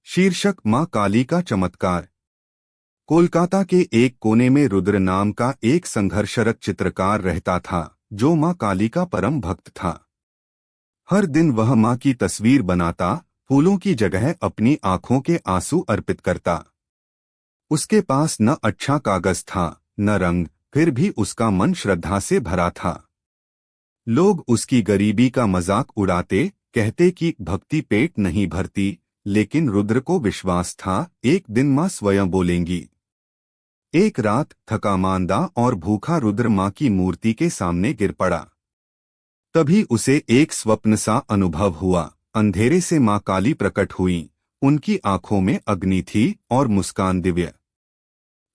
शीर्षक मां काली का चमत्कार। कोलकाता के एक कोने में रुद्र नाम का एक संघर्षरत चित्रकार रहता था, जो मां काली का परम भक्त था। हर दिन वह मां की तस्वीर बनाता, फूलों की जगह अपनी आंखों के आंसू अर्पित करता। उसके पास न अच्छा कागज था, न रंग, फिर भी उसका मन श्रद्धा से भरा था। लोग उसकी गरीबी का मजाक उड़ाते, कहते कि भक्ति पेट नहीं भरती, लेकिन रुद्र को विश्वास था, एक दिन मां स्वयं बोलेंगी। एक रात थकामांदा और भूखा रुद्र मां की मूर्ति के सामने गिर पड़ा। तभी उसे एक स्वप्न सा अनुभव हुआ। अंधेरे से मां काली प्रकट हुई। उनकी आंखों में अग्नि थी और मुस्कान दिव्य।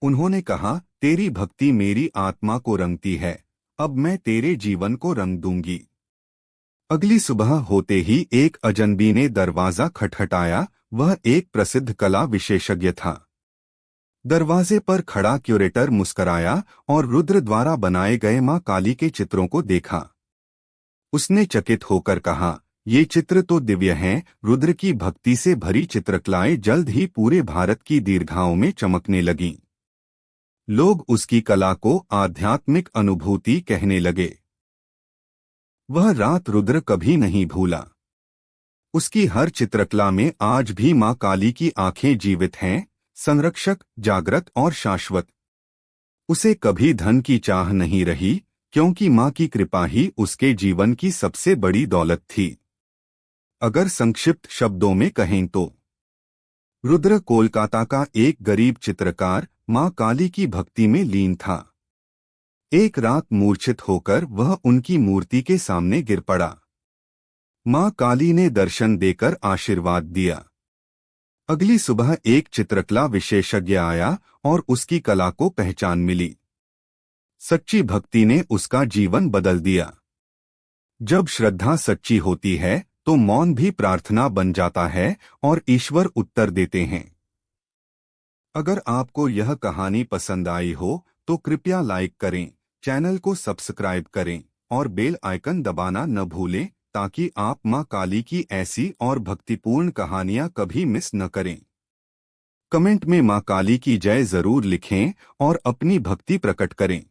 उन्होंने कहा, तेरी भक्ति मेरी आत्मा को रंगती है, अब मैं तेरे जीवन को रंग दूंगी। अगली सुबह होते ही एक अजनबी ने दरवाजा खटखटाया। वह एक प्रसिद्ध कला विशेषज्ञ था। दरवाजे पर खड़ा क्यूरेटर मुस्कराया और रुद्र द्वारा बनाए गए मां काली के चित्रों को देखा। उसने चकित होकर कहा, ये चित्र तो दिव्य हैं। रुद्र की भक्ति से भरी चित्रकलाएं जल्द ही पूरे भारत की दीर्घाओं में चमकने लगीं। लोग उसकी कला को आध्यात्मिक अनुभूति कहने लगे। वह रात रुद्र कभी नहीं भूला। उसकी हर चित्रकला में आज भी मां काली की आंखें जीवित हैं, संरक्षक, जागृत और शाश्वत। उसे कभी धन की चाह नहीं रही, क्योंकि मां की कृपा ही उसके जीवन की सबसे बड़ी दौलत थी। अगर संक्षिप्त शब्दों में कहें तो रुद्र कोलकाता का एक गरीब चित्रकार मां काली की भक्ति में लीन था। एक रात मूर्छित होकर वह उनकी मूर्ति के सामने गिर पड़ा। मां काली ने दर्शन देकर आशीर्वाद दिया। अगली सुबह एक चित्रकला विशेषज्ञ आया और उसकी कला को पहचान मिली। सच्ची भक्ति ने उसका जीवन बदल दिया। जब श्रद्धा सच्ची होती है तो मौन भी प्रार्थना बन जाता है और ईश्वर उत्तर देते हैं। अगर आपको यह कहानी पसंद आई हो तो कृपया लाइक करें, चैनल को सब्सक्राइब करें और बेल आइकन दबाना न भूलें, ताकि आप मां काली की ऐसी और भक्तिपूर्ण कहानियां कभी मिस न करें। कमेंट में मां काली की जय जरूर लिखें और अपनी भक्ति प्रकट करें।